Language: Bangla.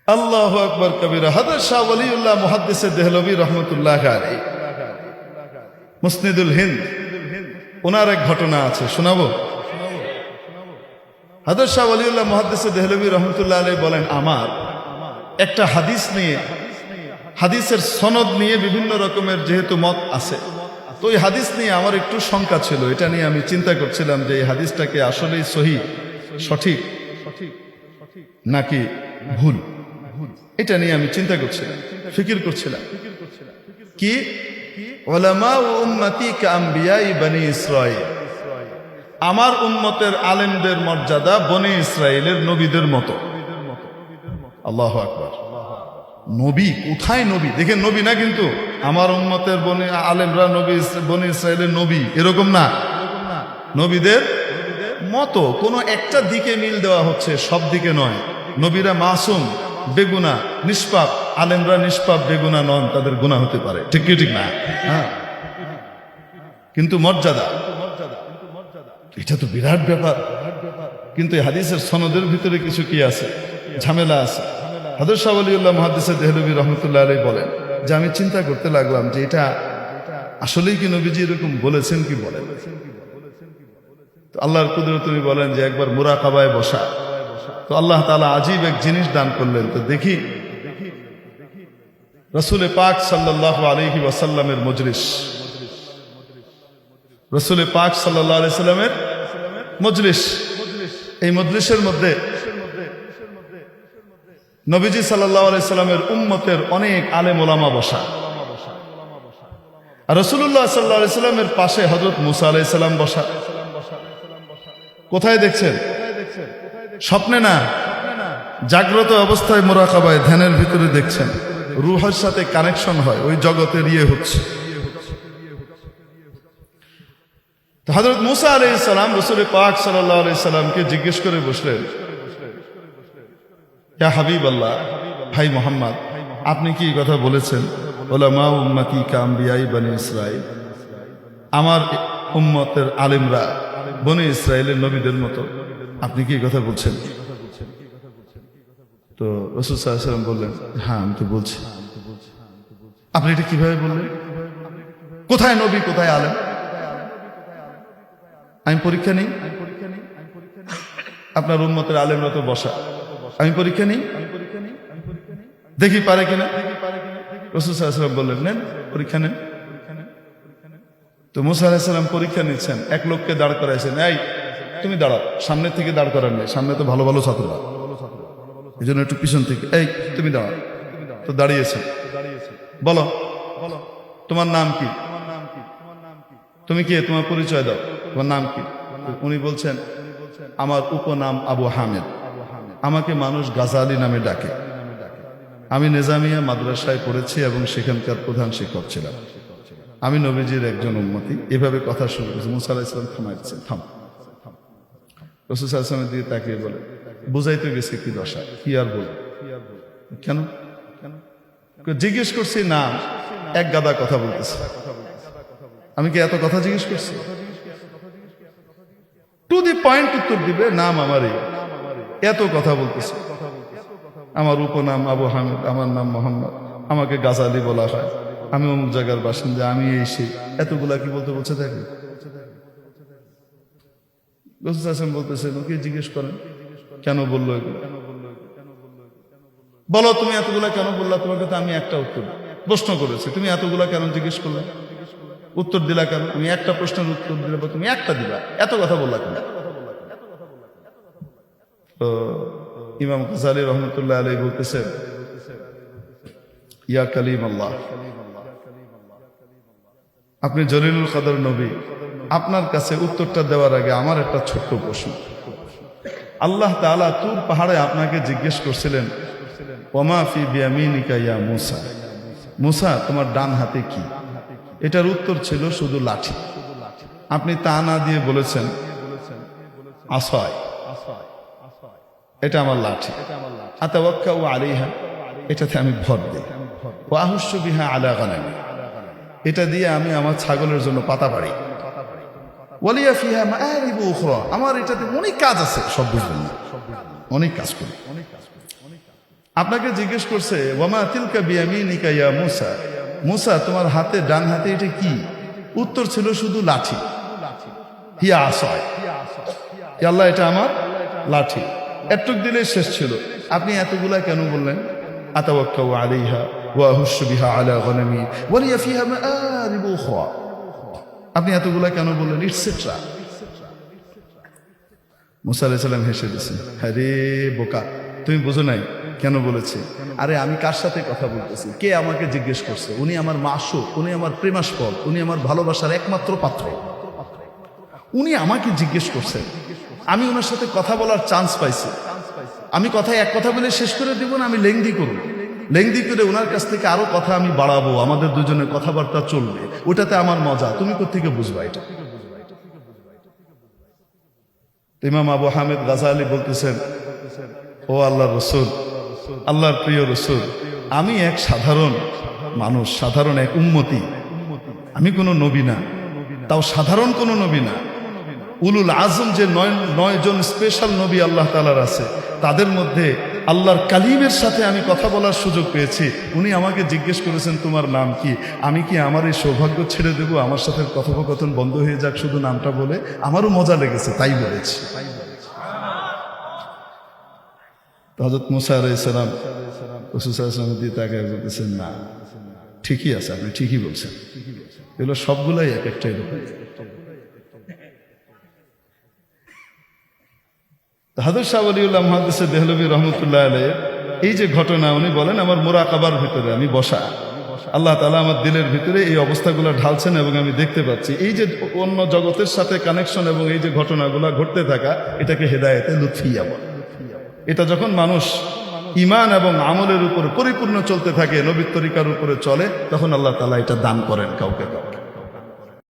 আল্লাহু আকবার কবিরা। হযরত শাহ ওয়ালিউল্লাহ মুহাদ্দিসে দেহলভী রহমতুল্লাহ আলাইহি মুসনিদুল হিন্দ ওনার এক ঘটনা আছে, শোনাবো? হযরত শাহ ওয়ালিউল্লাহ মুহাদ্দিসে দেহলভী রহমতুল্লাহ আলাইহি বলেন, আমার একটা হাদিস নিয়ে, হাদিসের সনদ নিয়ে বিভিন্ন রকমের যেহেতু মত আছে, তো এই হাদিস নিয়ে আমার একটু শঙ্কা ছিল। এটা নিয়ে আমি চিন্তা করছিলাম যে এই হাদিসটাকে আসলেই সহিহ, সঠিক নাকি ভুল, এটা নিয়ে আমি চিন্তা করছিলাম, ফিকির করছিলাম। কি উলামা ও উম্মতি কাআম্বিয়াই বনি ইসরাঈল, আমার উম্মতের আলেমদের মর্যাদা বনি ইসরাইলের নবীদের মতো। আল্লাহু আকবার। নবী কোথায়? নবী দেখেন, নবী না কিন্তু আমার উম্মতের বনি আলেমরা নবী, বনি ইসরাইলের নবী এরকম না, নবীদের মতো। কোনো একটা দিকে মিল দেওয়া হচ্ছে, সব দিকে নয়। নবীরা মাসুম, বেগুনা, নিষ্পাপ, আলেমরা নিষ্পাপ, বেগুনা নন, তাদের গুনাহ হতে পারে, ঠিক কি ঠিক না? হ্যাঁ, কিন্তু মর্যাদা, এটা তো বিরাট ব্যাপার। কিন্তু এই হাদিসের সনদের ভিতরে কিছু কি আছে, ঝামেলা আছে। হযরত শাহ ওয়ালিউল্লাহ মুহাদ্দিসে দেহলভী রহমতুল্লাহ আলাইহি বলেন যে আমি চিন্তা করতে লাগলাম যে এটা আসলেই কি নবীজি এরকম বলেছেন কি বলেন। তো আল্লাহর কুদরত তিনি বলেন যে একবার মুরাকাবায় বসা, তো আল্লাহ তাআলা আজীব এক জিনিস দান করলেন। তো দেখি রাসূল পাক সাল্লাল্লাহু আলাইহি ওয়াসাল্লামের মজলিস, রাসূল পাক সাল্লাল্লাহু আলাইহি সাল্লামের মজলিস, এই মজলিসের মধ্যে নবীজি সাল্লাল্লাহু আলাইহি সাল্লামের উম্মতের অনেক আলেম ওলামা বসা, আর রাসূলুল্লাহ সাল্লাল্লাহু আলাইহি সাল্লামের পাশে হযরত মুসা আলাইহিস সালাম বসা। কোথায় দেখছেন? স্বপ্নে না, জাগ্রত অবস্থায় মুরাকাবায় ধ্যানের ভিতরে দেখছেন, রূহের সাথে কানেকশন হয়, ওই জগতের ইয়ে হচ্ছে। তো হযরত মুসা আলাইহিস সালাম রাসূল পাক সাল্লাল্লাহু আলাইহি সাল্লামকে জিজ্ঞেস করে বসলেন, ইয়া হাবিবাল্লাহ, ভাই মুহাম্মদ, আপনি কি এই কথা বলেছেন উলামা উম্মতি কাআম্বিয়াই বনি ইসরাঈল, আমার উম্মতের আলেমরা বনি ইসরাইলের নবীদের মতো, আপনি কি এই কথা বলছেন? তো রাসূল সাল্লাল্লাহু আলাইহি সাল্লাম বললেন, হ্যাঁ আমি তো বলছি। আপনি এটা কিভাবে বললেন? কোথায় নবী, কোথায় আলেম? আমি পরীক্ষা নেই, আপনার উম্মতের আলেমরা তো বসা, আমি পরীক্ষা নেই, দেখি পারে কিনা। রাসূল সাল্লাল্লাহু আলাইহি সাল্লাম বললেন, নেন, পরীক্ষা নেন। তো মুসা আলাইহিস সালাম পরীক্ষা নিচ্ছেন, এক লোককে দাঁড় করাইছেন, এই তুমি দাঁড়াও, সামনে থেকে দাঁড় করান নেই, সামনে তো ভালো ভালো ছাত্ররা, এই জন্য একটু পিছন থেকে, এই তুমি দাঁড়াও। তো দাঁড়িয়েছে, বলো তোমার নাম কি, তুমি কি, তোমার পরিচয় দাও, তোমার নাম কি? উনি বলছেন, আমার উপনাম আবু হামেদ, আমাকে মানুষ গাজালি নামে ডাকে, আমি নিজামিয়া মাদ্রাসায় পড়েছি এবং সেখানকার প্রধান শিক্ষক ছিলাম, আমি নবীজির একজন উম্মতি। এভাবে কথা শুরু করেছে। মুসা আলাইহিস সালাম থামাইছেন, থাম। রাসূল সাল্লাল্লাহু আলাইহি ওয়াসাল্লামের দিকে তাকিয়ে বলে, বুঝাইতে গেছে কি দশা, কি আর বল, কেন জিজ্ঞেস করছি? না, এক গাদা কথা বলতেছে, আমি কি এত কথা জিজ্ঞেস করছি? টু দি পয়েন্ট উত্তর দিবে, নাম আমারই, এত কথা বলতেছে, আমার উপনাম আবু হামিদ, আমার নাম মোহাম্মদ, আমাকে গাজালি বলা হয়, আমি অমুক জায়গার বাসিন্দা, আমি এই সেই, এতগুলা কি বলতে বলছে থাকে? রাসূল সাল্লাল্লাহু আলাইহি ওয়াসাল্লাম বলতেছেন, ওকে জিজ্ঞেস করেন কেন বললো এগুলো, বলো তুমি এতগুলা কেন বললা? তোমাকে তো আমি একটা উত্তর প্রশ্ন করেছি, তুমি এতগুলা কেন জিজ্ঞেস করলে, উত্তর দিলা কেন? আমি একটা প্রশ্নের উত্তর দিলে তুমি একটা দিলা, এত কথা বললা কেন? তো ইমাম গাযালি রহমতুল্লাহ আলাইহি বলতেছেন, ইয়া কালিম আল্লাহ, আপনি জলিলুল কদর নবী, আপনার কাছে উত্তরটা দেওয়ার আগে আমার একটা ছোট্ট প্রশ্ন। আল্লাহ তাআলা তুর পাহাড়ে আপনাকে জিজ্ঞেস করছিলেন, ওমা ফি বিয়ামিনিকা ইয়া মুসা, মুসা তোমার ডান হাতে কি? এটার উত্তর ছিল শুধু লাঠি। আপনি তা না দিয়ে বলেছেন আসায়, এটা আমার লাঠি, আতাওয়াক্কাউ আলাইহা, এটাতে আমি ভর দিই, ওয়া আহুশু বিহা আলা গানামি, এটা দিয়ে আমি আমার ছাগলের জন্য পাতা পাড়ি, ওয়ালিয়া ফিহা মাআরিবু উখরা, আমার এটাতে অনেক কাজ আছে, সব বুঝবেন না, অনেক কাজ করি। আপনাকে জিজ্ঞেস করছে ওয়ামা তিলকা বিয়ামিনিকা ইয়া মূসা, মূসা তোমার হাতে ডান হাতে এটা কি? উত্তর ছিল শুধু লাঠি। হিয়া আসায়, আল্লাহ এটা আমার লাঠি। এটুক দিলে শেষ ছিল। আপনি এতগুলা কেন বললেন? আতাওয়াক্কাউ আলাইহা ওয়া আহুশু বিহা আলা গনামি ওয়া লিয়া ফিহা মাআরিবু উখরা। আপনি এতগুলা কেন বললেন? ইটসেট্রা। মুসা আলাইহিস সালাম হেসে দিয়েছেন, হ্যাঁ রে বোকা, তুমি বুঝো নাই কেন বলেছে? আরে আমি কার সাথে কথা বলতেছি? কে আমাকে জিজ্ঞেস করছে? উনি আমার মাসুক, উনি আমার প্রেমাস্পদ, উনি আমার ভালোবাসার একমাত্র পাত্র। উনি আমাকে জিজ্ঞেস করছেন, আমি ওনার সাথে কথা বলার চান্স পাইছি। আমি কথায় এক কথা বলে শেষ করে দিব না, আমি লেংদি করব। লেংদি করে ওনার কাছ থেকে আরো কথা আমি বাড়াবো, আমাদের দুজনের কথাবার্তা চলবে, ওটাতে আমার মজা। তুমি কোত্থেকে বুঝবা এটা? ইমাম আবু হামিদ গাজালি বলতেছেন, ও আল্লাহর রসুল, আল্লাহর প্রিয় রসুল, আমি এক সাধারণ মানুষ, সাধারণ এক উম্মতি। আমি কোনো নবী না, তাও সাধারণ কোনো নবী না। উলুল আজম যে নয় জন স্পেশাল নবী আল্লাহ তাআলার আছে, তাদের মধ্যে আল্লাহর কালিমের সাথে আমি কথা বলার সুযোগ পেয়েছি। উনি আমাকে জিজ্ঞেস করেছেন তোমার নাম কি? আমি কি আমার এই সৌভাগ্য ছেড়ে দেবো? আমার সাথে কথোপকথন বন্ধ হয়ে যাক শুধু নামটা বলে? আমারও মজা লেগেছে, তাই বলেছি। হযরত মুসা আলাইহিস সালাম রাসূল সাল্লাল্লাহু আলাইহি ওয়াসাল্লাম দিয়ে তাকায় বলতেছেন, না ঠিকই আছে, আপনি ঠিকই বলছেন। এগুলো সবগুলাই এক একটা এরকম। হযরত শাহ ওলিউল্লাহ মুহাদ্দিস দেহলভী রহমতুল্লাহ আলাইহি এই যে ঘটনা, উনি বলেন আমার মুরাকাবার ভিতরে আমি বসা, আল্লাহ তাআলা আমার দিলের ভিতরে এই অবস্থাগুলো ঢালছেন এবং আমি দেখতে পাচ্ছি এই যে অন্য জগতের সাথে কানেকশন এবং এই যে ঘটনাগুলো ঘটতে থাকা, এটাকে হেদায়েতে লুৎফিয়া বলে। এটা যখন মানুষ ঈমান এবং আমলের উপর পরিপূর্ণ চলতে থাকে, নবীর তরিকার উপরে চলে, তখন আল্লাহ তাআলা এটা দান করেন কাউকে কাউকে।